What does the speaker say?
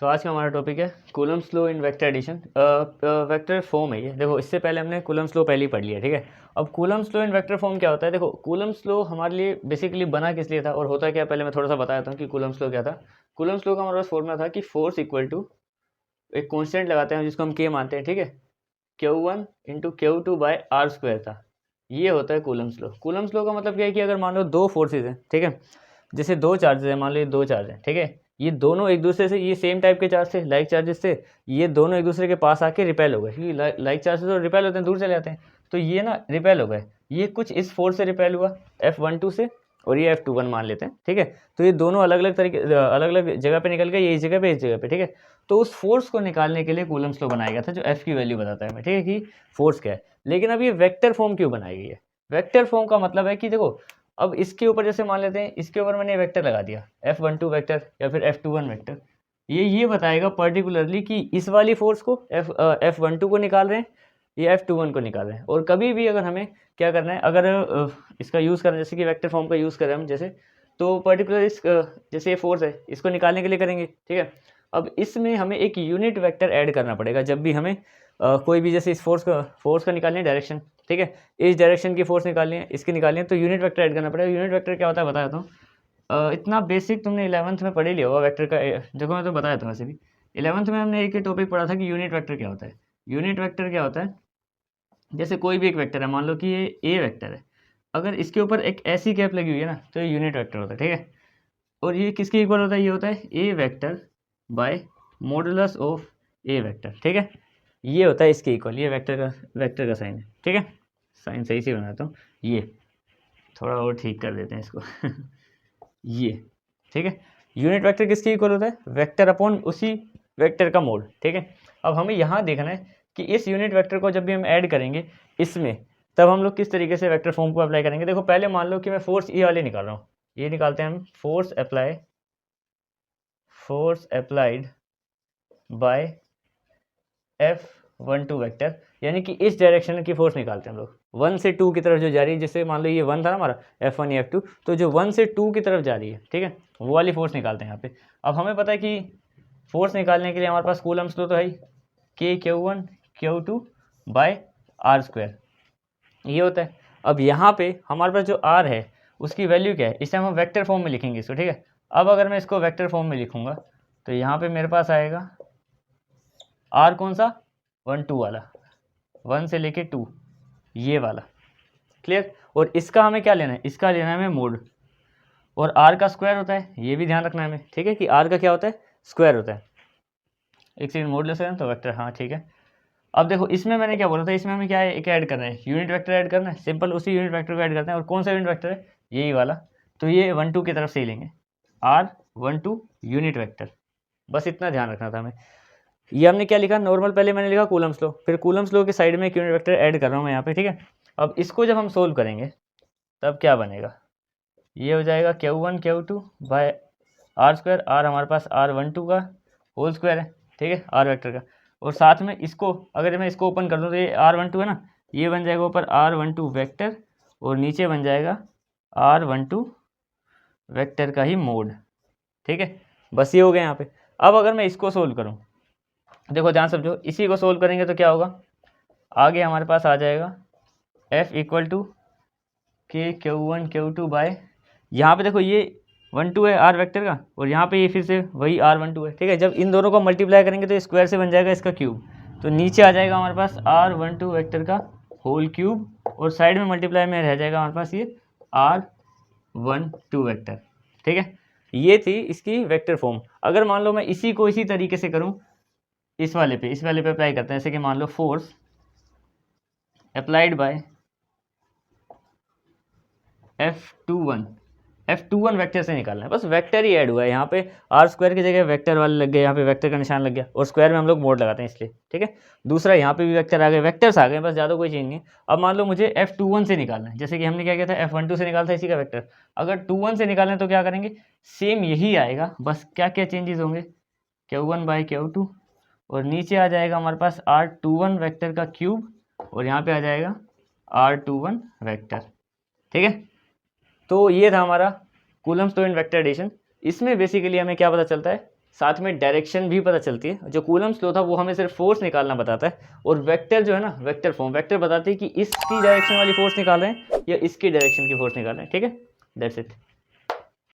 तो आज का हमारा टॉपिक है Coulomb's law in vector addition. Vector form है ये। देखो इससे पहले हमने कूलम्ब्स लॉ पहले ही पढ़ लिया, ठीक है। अब Coulomb's law in vector form क्या होता है? देखो कूलम्ब्स लॉ हमारे लिए बेसिकली बना किस लिए था और होता क्या, पहले मैं थोड़ा सा बता देता हूँ कि कूलम्ब्स लॉ क्या था। कूलम्ब्स लॉ का हमारे पास फॉर्मूला था कि फोर्स इक्वल टू एक कॉन्स्टेंट लगाते हैं जिसको हम के मानते हैं, ठीक है। Q1 into Q2 by R square था। ये होता है कूलम्ब्स लॉ। कूलम्ब्स लॉ का मतलब क्या है कि अगर मान लो दो फोर्सेज हैं, ठीक है, जैसे दो चार्जेस हैं, मान लो ये दो चार्ज हैं, ठीक है, ये दोनों एक दूसरे से, ये सेम टाइप के चार्ज थे, लाइक चार्जेस थे, ये दोनों एक दूसरे के पास आके रिपेल हो गए, क्योंकि लाइक चार्जेस तो रिपेल होते हैं, दूर चले जाते हैं, तो ये ना रिपेल हो गए। ये कुछ इस फोर्स से रिपेल हुआ F12 से, और ये F21 मान लेते हैं, ठीक है। तो ये दोनों अलग अलग तरीके, अलग अलग जगह पे निकल गए, ये इस जगह पे, इस जगह पे, ठीक है। तो उस फोर्स को निकालने के लिए कूलम्ब्स लॉ बनाया गया था, जो F की वैल्यू बताता है हमें, ठीक है, कि फोर्स क्या है। लेकिन अब ये वेक्टर फॉर्म क्यों बनाई गई है? वेक्टर फॉर्म का मतलब है कि देखो, अब इसके ऊपर जैसे मान लेते हैं, इसके ऊपर मैंने वेक्टर लगा दिया F12 वेक्टर या फिर F21 वेक्टर, ये बताएगा पर्टिकुलरली कि इस वाली फोर्स को F12 को निकाल रहे हैं या F21 को निकाल रहे हैं। और कभी भी अगर हमें क्या करना है, अगर इसका यूज़ करना है, जैसे कि वेक्टर फॉर्म का यूज़ करें हम, जैसे तो पर्टिकुलर इस जैसे ये फोर्स है, इसको निकालने के लिए करेंगे, ठीक है। अब इसमें हमें एक यूनिट वेक्टर ऐड करना पड़ेगा जब भी हमें कोई भी, जैसे इस फोर्स का निकालनी है डायरेक्शन, ठीक है, इस डायरेक्शन की फोर्स निकालनी है, इसकी निकालनी है, तो यूनिट वेक्टर ऐड करना पड़ेगा। यूनिट वेक्टर क्या होता है बताया था। इतना बेसिक तुमने 11th में पढ़ ही लिया होगा वेक्टर का। देखो मैं तो बताया था, वैसे भी 11th में हमने एक टॉपिक पढ़ा था कि यूनिट वेक्टर क्या होता है। यूनिट वेक्टर क्या होता है, जैसे कोई भी एक वेक्टर है, मान लो कि ये ए वेक्टर है, अगर इसके ऊपर एक ऐसी कैप लगी हुई है ना, तो ये यूनिट वेक्टर होता है, ठीक है। और ये किसके इक्वल होता है? ये होता है a vector by modulus of a vector, ठीक है। ये होता है इसके इक्वल, ये वेक्टर का साइन है, ठीक है। साइन सही से बनाता हूँ, ये थोड़ा और ठीक कर देते हैं इसको ये, ठीक है। यूनिट वेक्टर किसके इक्वल होता है? वेक्टर अपॉन उसी वेक्टर का मोड, ठीक है। अब हमें यहाँ देखना है कि इस यूनिट वेक्टर को जब भी हम ऐड करेंगे इसमें, तब हम लोग किस तरीके से वेक्टर फॉर्म को अप्लाई करेंगे। देखो पहले मान लो कि मैं फोर्स ये वाले निकाल रहा हूँ, ये निकालते हैं हम, force applied bye F12 vector, यानी कि इस डायरेक्शन की फोर्स निकालते हैं हम लोग, 1 से 2 की तरफ जो जा रही है। जैसे मान लो ये 1 था ना हमारा, F1 या F2, तो जो 1 से 2 की तरफ जा रही है, ठीक है, वो वाली फोर्स निकालते हैं यहाँ पे। अब हमें पता है कि फोर्स निकालने के लिए हमारे पास कूलम्ब्स लॉ तो है ही, K Q1 Q2 by R square, ये होता है। अब यहाँ पे हमारे पास जो R है उसकी वैल्यू क्या है, इस टाइम हम वेक्टर फॉर्म में लिखेंगे इसको, ठीक है। अब अगर मैं इसको वेक्टर फॉर्म में लिखूंगा तो यहाँ पे मेरे पास आएगा R कौन सा, 1 2 वाला, 1 से लेके 2, ये वाला, क्लियर। और इसका हमें क्या लेना है? इसका लेना है हमें मोड, और R का स्क्वायर होता है, ये भी ध्यान रखना है हमें, ठीक है, कि R का क्या होता है? स्क्वायर होता है। एक सेकंड, मोड ले सकते हैं तो वेक्टर, हाँ ठीक है। अब देखो इसमें मैंने क्या बोला था, इसमें हमें क्या है, एक ऐड करना है, यूनिट वेक्टर ऐड करना है, सिंपल उसी यूनिट वेक्टर को ऐड करते हैं। और कौन सा यूनिट वेक्टर है? यही वाला। तो ये 1 2 की तरफ से ही लेंगे, R12 यूनिट वेक्टर, बस इतना ध्यान रखना था हमें। ये हमने क्या लिखा नॉर्मल, पहले मैंने लिखा कूलम्ब्स लॉ, फिर कूलम्ब्स लॉ के साइड में एक यूनिट वेक्टर ऐड कर रहा हूँ मैं यहाँ पे, ठीक है। अब इसको जब हम सोल्व करेंगे तब क्या बनेगा, ये हो जाएगा Q1 Q2 by R square, are हमारे पास R12 का होल स्क्वायर है, ठीक है, आर वेक्टर का। और साथ में इसको अगर मैं इसको ओपन कर दूँ तो ये R12 है ना, ये बन जाएगा ऊपर R12 वेक्टर, और नीचे बन जाएगा R12 वेक्टर का ही मोड, ठीक है। बस ये हो गया यहाँ पे। अब अगर मैं इसको सोल्व करूँ, देखो ध्यान समझो, इसी को सोल्व करेंगे तो क्या होगा, आगे हमारे पास आ जाएगा F equal to K Q1 Q2 by, यहाँ पे देखो ये 1 2 है आर वेक्टर का, और यहाँ पे ये फिर से वही R12 है, ठीक है। जब इन दोनों को मल्टीप्लाई करेंगे तो स्क्वायर से बन जाएगा इसका क्यूब, तो नीचे आ जाएगा हमारे पास R12 वेक्टर का होल क्यूब, और साइड में मल्टीप्लाई में रह जाएगा हमारे पास ये R12 वेक्टर, ठीक है। ये थी इसकी वेक्टर फॉर्म। अगर मान लो मैं इसी को इसी तरीके से करूँ, इस वाले पे अप्लाई करते हैं, जैसे कि मान लो force applied by F21 vector से निकालना है, बस वेक्टर ही ऐड हुआ है यहाँ पे, आर स्क्वायर की जगह वेक्टर वाले लग गए, यहाँ पे वेक्टर का निशान लग गया, और स्क्वायर में हम लोग मोड लगाते हैं इसलिए, ठीक है। दूसरा यहाँ पे भी वेक्टर आ गए, वेक्टर्स आ गए, बस ज़्यादा कोई चेंज नहीं है। अब मान लो मुझे F21 से निकालना है, जैसे कि हमने क्या किया था, F12 से निकाला था इसी का वेक्टर। अगर 21 से निकालना है तो क्या करेंगे, सेम यही आएगा, बस क्या क्या चेंजेस होंगे, Q1 बाई Q2, और नीचे आ जाएगा हमारे पास R21 वेक्टर का क्यूब, और यहाँ पे आ जाएगा R21 वेक्टर, ठीक है। तो ये था हमारा Coulomb's law in vector addition. इसमें बेसिकली हमें क्या पता चलता है साथ में डायरेक्शन भी पता चलती है। जो कूलम्स लॉ था वो हमें सिर्फ फोर्स निकालना बताता है, और वेक्टर जो है ना, वेक्टर फॉर्म, वेक्टर बताती है कि इसकी डायरेक्शन वाली फोर्स निकाल रहे हैं या इसकी डायरेक्शन की फोर्स निकाल रहे हैं। ठीक है, दैट्स इट।